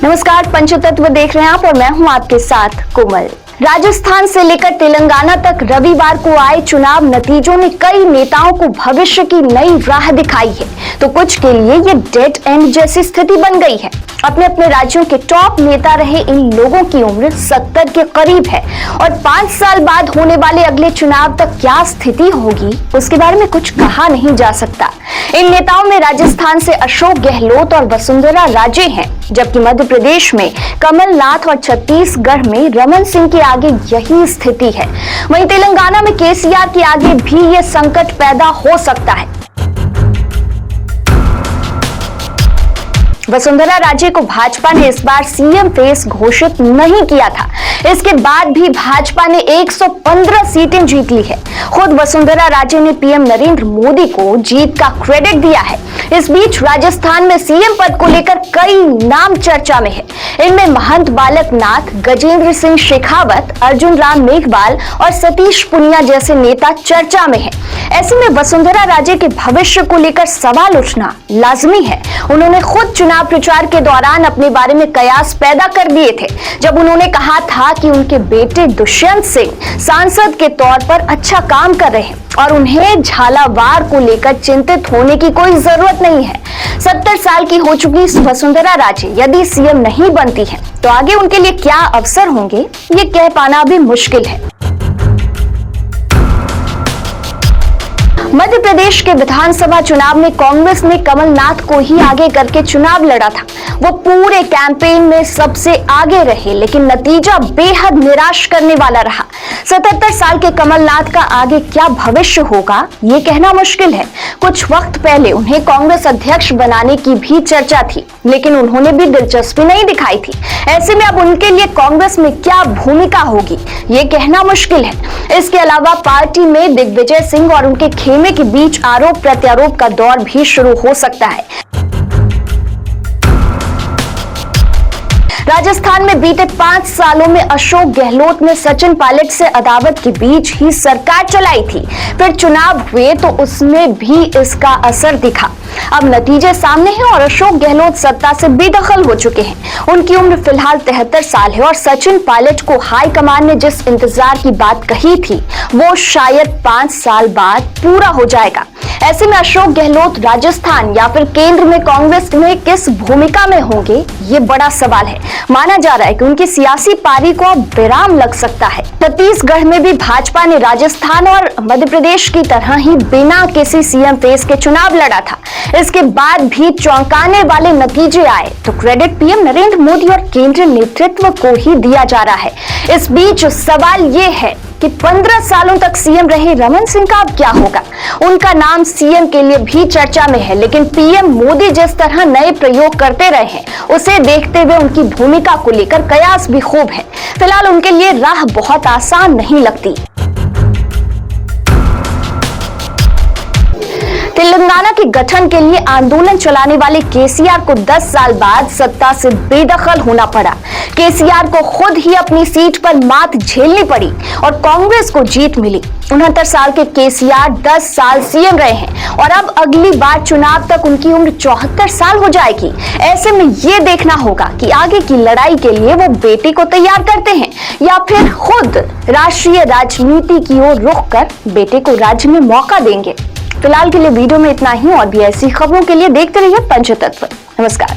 नमस्कार, पंचतत्व देख रहे हैं आप और मैं हूं आपके साथ कोमल। राजस्थान से लेकर तेलंगाना तक रविवार को आए चुनाव नतीजों ने कई नेताओं को भविष्य की नई राह दिखाई है, तो कुछ के लिए ये डेड एंड जैसी स्थिति बन गई है। अपने अपने राज्यों के टॉप नेता रहे इन लोगों की उम्र 70 के करीब है और 5 साल बाद होने वाले अगले चुनाव तक क्या स्थिति होगी उसके बारे में कुछ कहा नहीं जा सकता। इन नेताओं में राजस्थान से अशोक गहलोत और वसुंधरा राजे हैं, जबकि मध्य प्रदेश में कमलनाथ और छत्तीसगढ़ में रमन सिंह के आगे यही स्थिति है। वहीं तेलंगाना में केसीआर के आगे भी ये संकट पैदा हो सकता है। वसुंधरा राजे को भाजपा ने इस बार सीएम फेस घोषित नहीं किया था, इसके बाद भी भाजपा ने 115 सीटें जीत ली है। खुद वसुंधरा राजे ने पीएम नरेंद्र मोदी को जीत का क्रेडिट दिया है। इस बीच राजस्थान में सीएम पद को लेकर कई नाम चर्चा में है। इनमें महंत बालक नाथ, गजेंद्र सिंह शेखावत, अर्जुन राम मेघवाल और सतीश पुनिया जैसे नेता चर्चा में है। ऐसे में वसुंधरा राजे के भविष्य को लेकर सवाल उठना लाजमी है। उन्होंने खुद चुनाव प्रचार के दौरान अपने बारे में कयास पैदा कर दिए थे, जब उन्होंने कहा था कि उनके बेटे दुष्यंत सिंह सांसद के तौर पर अच्छा काम कर रहे हैं और उन्हें झालावाड़ को लेकर चिंतित होने की कोई जरूरत नहीं है। 70 साल की हो चुकी वसुंधरा राजे यदि सीएम नहीं बनती हैं, तो आगे उनके लिए क्या अवसर होंगे ये कह पाना भी मुश्किल है। मध्य प्रदेश के विधानसभा चुनाव में कांग्रेस ने कमलनाथ को ही आगे करके चुनाव लड़ा था। वो पूरे कैंपेन में सबसे आगे रहे, लेकिन नतीजा बेहद निराश करने वाला रहा। 77 साल के कमलनाथ का आगे क्या भविष्य होगा ये कहना मुश्किल है। कुछ वक्त पहले उन्हें कांग्रेस अध्यक्ष बनाने की भी चर्चा थी, लेकिन उन्होंने भी दिलचस्पी नहीं दिखाई थी। ऐसे में अब उनके लिए कांग्रेस में क्या भूमिका होगी ये कहना मुश्किल है। इसके अलावा पार्टी में दिग्विजय सिंह और उनके खेमे के बीच आरोप प्रत्यारोप का दौर भी शुरू हो सकता है। राजस्थान में बीते 5 सालों में अशोक गहलोत ने सचिन पायलट से अदावत के बीच ही सरकार चलाई थी। फिर चुनाव हुए तो उसमें भी इसका असर दिखा। अब नतीजे सामने हैं और अशोक गहलोत सत्ता से बेदखल हो चुके हैं। उनकी उम्र फिलहाल 73 साल है और सचिन पायलट को हाईकमान ने जिस इंतजार की बात कही थी वो शायद 5 साल बाद पूरा हो जाएगा। ऐसे में अशोक गहलोत राजस्थान या फिर केंद्र में कांग्रेस में किस भूमिका में होंगे ये बड़ा सवाल है। माना जा रहा है कि उनकी सियासी पारी को अब विराम लग सकता है। छत्तीसगढ़ में भी भाजपा ने राजस्थान और मध्य प्रदेश की तरह ही बिना किसी सीएम फेस के चुनाव लड़ा था। इसके बाद भी चौंकाने वाले नतीजे आए तो क्रेडिट पीएम नरेंद्र मोदी और केंद्रीय नेतृत्व को ही दिया जा रहा है। इस बीच सवाल ये है कि 15 सालों तक सीएम रहे रमन सिंह का अब क्या होगा। उनका नाम सीएम के लिए भी चर्चा में है, लेकिन पीएम मोदी जिस तरह नए प्रयोग करते रहे हैं उसे देखते हुए उनकी भूमिका को लेकर कयास भी खूब है। फिलहाल उनके लिए राह बहुत आसान नहीं लगती। तेलंगाना के गठन के लिए आंदोलन चलाने वाले केसीआर को 10 साल बाद सत्ता से बेदखल होना पड़ा। केसीआर को खुद ही अपनी सीट पर मात झेलनी पड़ी और कांग्रेस को जीत मिली। 69 साल के केसीआर 10 साल सीएम रहे हैं और अब अगली बार चुनाव तक उनकी उम्र 74 साल हो जाएगी। ऐसे में ये देखना होगा कि आगे की लड़ाई के लिए वो बेटे को तैयार करते हैं या फिर खुद राष्ट्रीय राजनीति की ओर रुख कर बेटे को राज्य में मौका देंगे। फिलहाल के लिए वीडियो में इतना ही, और भी ऐसी खबरों के लिए देखते रहिए पंचतत्व। नमस्कार।